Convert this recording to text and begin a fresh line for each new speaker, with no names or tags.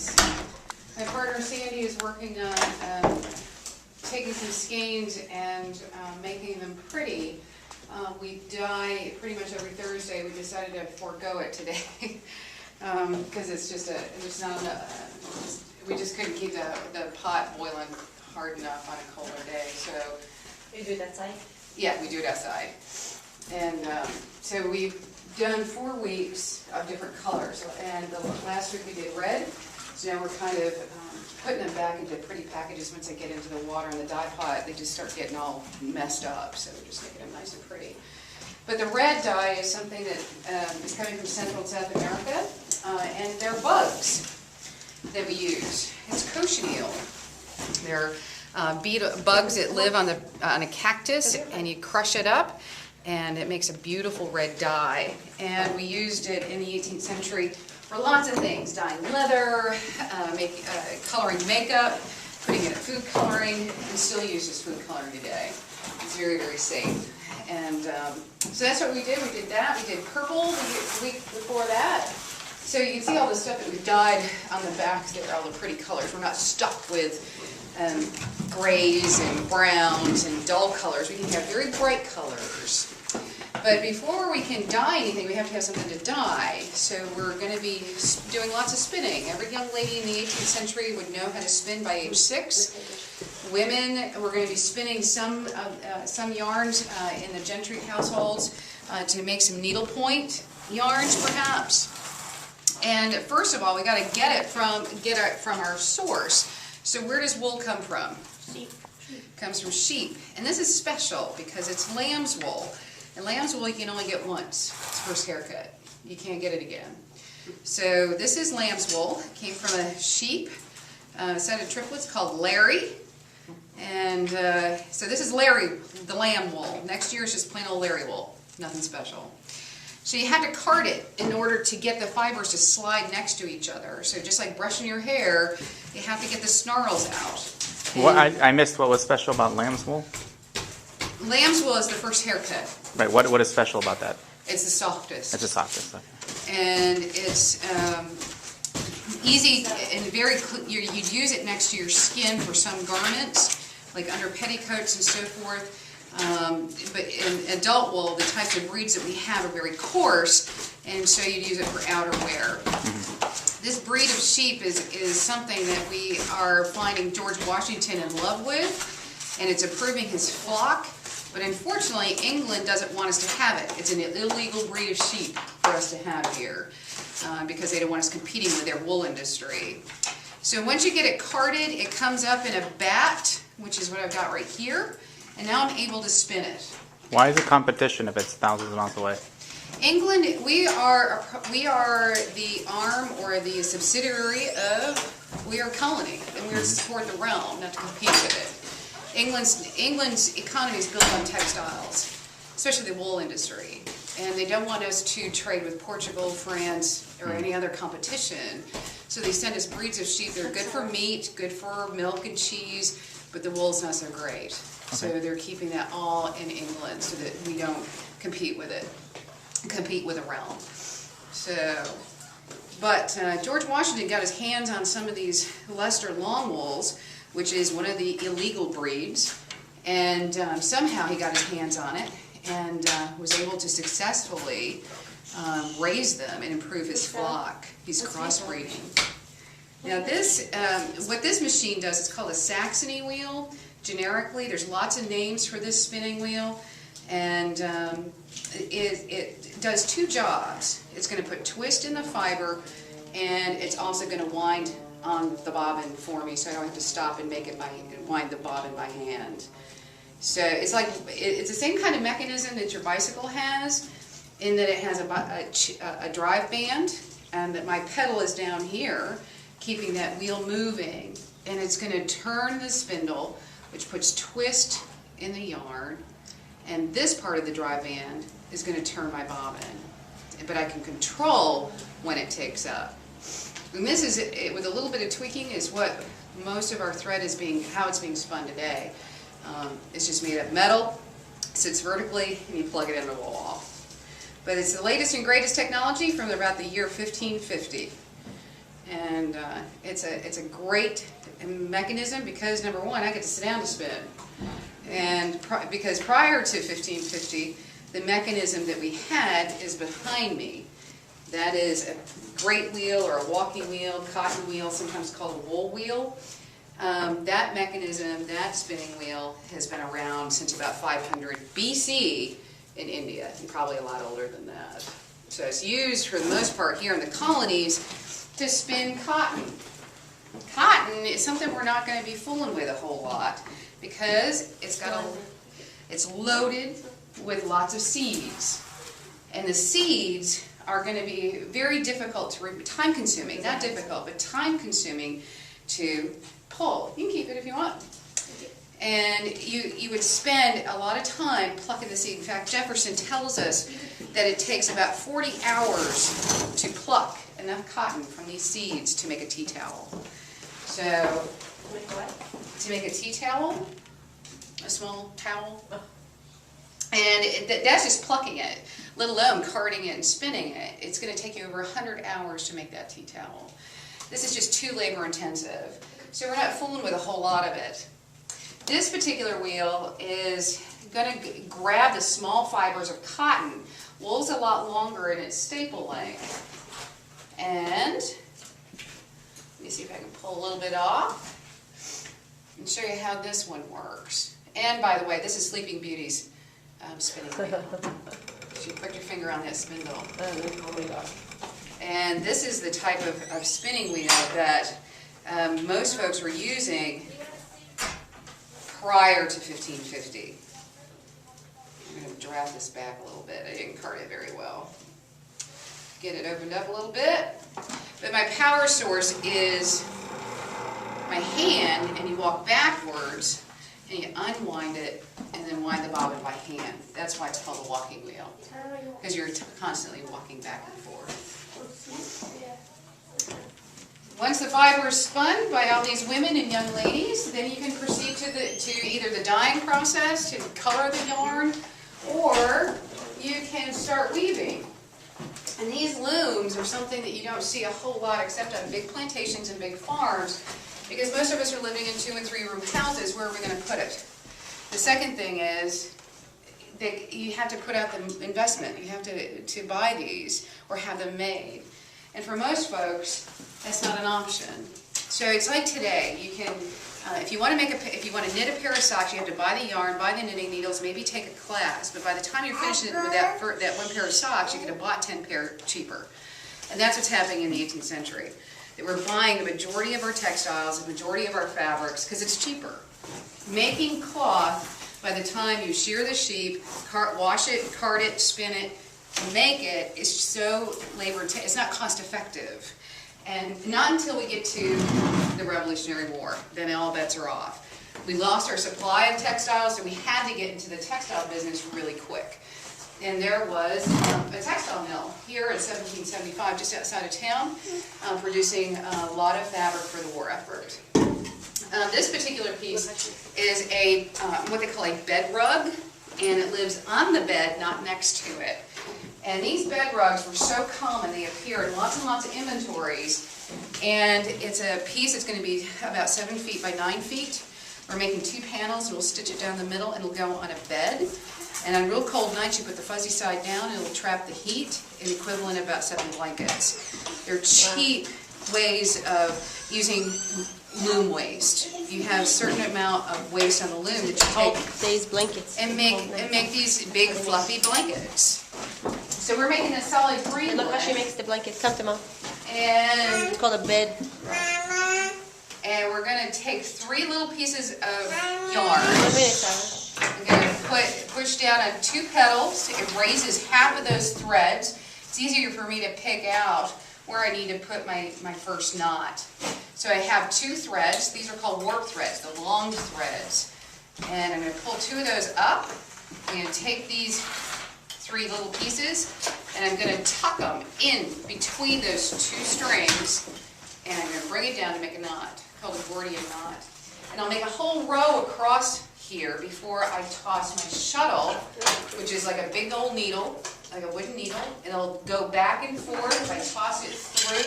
these. My partner Sandy is working on taking some skeins and making them pretty. We dye pretty much every Thursday. We decided to forego it today because it's just there's not enough. We just couldn't keep the pot boiling hard enough on a colder day. So
you do it outside?
Yeah, we do it outside. And so we've done 4 weeks of different colors. And last week we did red. So now we're kind of putting them back into pretty packages. Once they get into the water in the dye pot, they just start getting all messed up. So we're just making them nice and pretty. But the red dye is something that is coming from Central and South America. And they're bugs that we use. It's cochineal. They're bugs that live on a cactus, and you crush it up, and it makes a beautiful red dye. And we used it in the 18th century for lots of things: dyeing leather, coloring makeup, putting it in food coloring, and still used as food coloring today. It's very, very safe. And so that's what we did. We did that. We did purple the week before that. So you can see all the stuff that we've dyed on the backs there, all the pretty colors. We're not stuck with grays and browns and dull colors. We can have very bright colors. But before we can dye anything, we have to have something to dye. So we're going to be doing lots of spinning. Every young lady in the 18th century would know how to spin by age 6. Women, we're going to be spinning some yarns in the gentry households to make some needlepoint yarns, perhaps. And first of all, we got to get it from our source. So where does wool come from?
Sheep.
It comes from sheep. And this is special because it's lamb's wool. And lamb's wool you can only get once. It's first haircut. You can't get it again. So this is lamb's wool. It came from a sheep, a set of triplets called Larry. And so this is Larry, the lamb wool. Next year is just plain old Larry wool. Nothing special. So you had to card it in order to get the fibers to slide next to each other. So just like brushing your hair, you have to get the snarls out.
Well, I missed what was special about lamb's wool.
Lamb's wool is the first haircut.
Right. What is special about that?
It's the softest.
It's the softest. Okay.
And it's easy and very. You'd use it next to your skin for some garments, like under petticoats and so forth. But in adult wool, the types of breeds that we have are very coarse, and so you'd use it for outerwear. Mm-hmm. This breed of sheep is something that we are finding George Washington in love with, and it's improving his flock. But unfortunately, England doesn't want us to have it. It's an illegal breed of sheep for us to have here because they don't want us competing with their wool industry. So once you get it carded, it comes up in a bat, which is what I've got right here. And now I'm able to spin it.
Why is it competition if it's thousands of miles away?
England, we are the arm or the subsidiary of, we are colony, and we are to support the realm, not to compete with it. England's economy is built on textiles, especially the wool industry, and they don't want us to trade with Portugal, France, or any other competition. So they send us breeds of sheep that are good for meat, good for milk and cheese, but the wool's not so great. So they're keeping that all in England so that we don't compete with the realm. So, but George Washington got his hands on some of these Leicester long wools, which is one of the illegal breeds, and somehow he got his hands on it and was able to successfully raise them and improve his flock. He's crossbreeding. Now this, what this machine does, it's called a Saxony Wheel. Generically, there's lots of names for this spinning wheel, and it does 2 jobs. It's going to put twist in the fiber, and it's also going to wind on the bobbin for me, so I don't have to stop and wind the bobbin by hand. So it's like it's the same kind of mechanism that your bicycle has, in that it has a drive band, and that my pedal is down here, keeping that wheel moving, and it's going to turn the spindle, which puts twist in the yarn, and this part of the drive band is going to turn my bobbin, but I can control when it takes up. And this is, with a little bit of tweaking, is what most of our thread is how it's being spun today. It's just made of metal, sits vertically, and you plug it in the wall. But it's the latest and greatest technology from about the year 1550. And it's a great mechanism because, number one, I get to sit down to spin. And because prior to 1550, the mechanism that we had is behind me. That is a great wheel or a walking wheel, cotton wheel, sometimes called a wool wheel. That mechanism, that spinning wheel, has been around since about 500 BC in India, and probably a lot older than that. So it's used for the most part here in the colonies to spin cotton. Cotton is something we're not going to be fooling with a whole lot because it's loaded with lots of seeds. And the seeds are going to be very difficult to, time-consuming, not difficult, but time-consuming to pull. You can keep it if you want. And you would spend a lot of time plucking the seed. In fact, Jefferson tells us that it takes about 40 hours to pluck enough cotton from these seeds to make a tea towel. So, to make a tea towel, a small towel, and that's just plucking it, let alone carding it and spinning it. It's going to take you over 100 hours to make that tea towel. This is just too labor intensive. So we're not fooling with a whole lot of it. This particular wheel is going to grab the small fibers of cotton. Wool's a lot longer in its staple length. And let me see if I can pull a little bit off and show you how this one works. And by the way, this is Sleeping Beauty's spinning wheel. You put your finger on that spindle. And this is the type of spinning wheel that most folks were using prior to 1550. I'm going to draft this back a little bit. I didn't card it very well. Get it opened up a little bit. But my power source is my hand, and you walk backwards, and you unwind it, and then wind the bobbin by hand. That's why it's called a walking wheel, because you're constantly walking back and forth. Once the fiber is spun by all these women and young ladies, then you can proceed to either the dyeing process to color the yarn, or you can start weaving. And these looms are something that you don't see a whole lot except on big plantations and big farms, because most of us are living in 2- and 3-room houses. Where are we going to put it? The second thing is that you have to put out the investment. You have to buy these or have them made. And for most folks, that's not an option. So it's like today. You can, if you want to knit a pair of socks, you have to buy the yarn, buy the knitting needles, maybe take a class. But by the time you're finished with that one pair of socks, you could have bought 10 pair cheaper. And that's what's happening in the 18th century. That we're buying the majority of our textiles, the majority of our fabrics, because it's cheaper. Making cloth, by the time you shear the sheep, wash it, card it, spin it, make it, is so it's not cost effective. And not until we get to the Revolutionary War, then all bets are off. We lost our supply of textiles, so we had to get into the textile business really quick. And there was a textile mill here in 1775, just outside of town, producing a lot of fabric for the war effort. This particular piece is what they call a bed rug, and it lives on the bed, not next to it. And these bed rugs were so common, they appeared in lots and lots of inventories. And it's a piece that's going to be about 7 feet by 9 feet. We're making 2 panels, and we'll stitch it down the middle, and it'll go on a bed. And on real cold nights, you put the fuzzy side down, and it'll trap the heat, an equivalent of about 7 blankets. They're cheap ways of using loom waste. You have a certain amount of waste on the loom that you take
these blankets
and make these big fluffy blankets. So we're making a solid green.
Look how she makes the blankets. Come to Mom.
And
it's called a bed.
And we're going to take 3 little pieces of yarn. I'm going to push down on 2 petals. It raises half of those threads. It's easier for me to pick out where I need to put my first knot. So I have 2 threads. These are called warp threads, the long threads. And I'm going to pull 2 of those up. I'm going to take these 3 little pieces, and I'm going to tuck them in between those 2 strings, and I'm going to bring it down to make a knot, called a Gordian knot. And I'll make a whole row across here before I toss my shuttle, which is like a big old needle, like a wooden needle, and it'll go back and forth. If I toss it through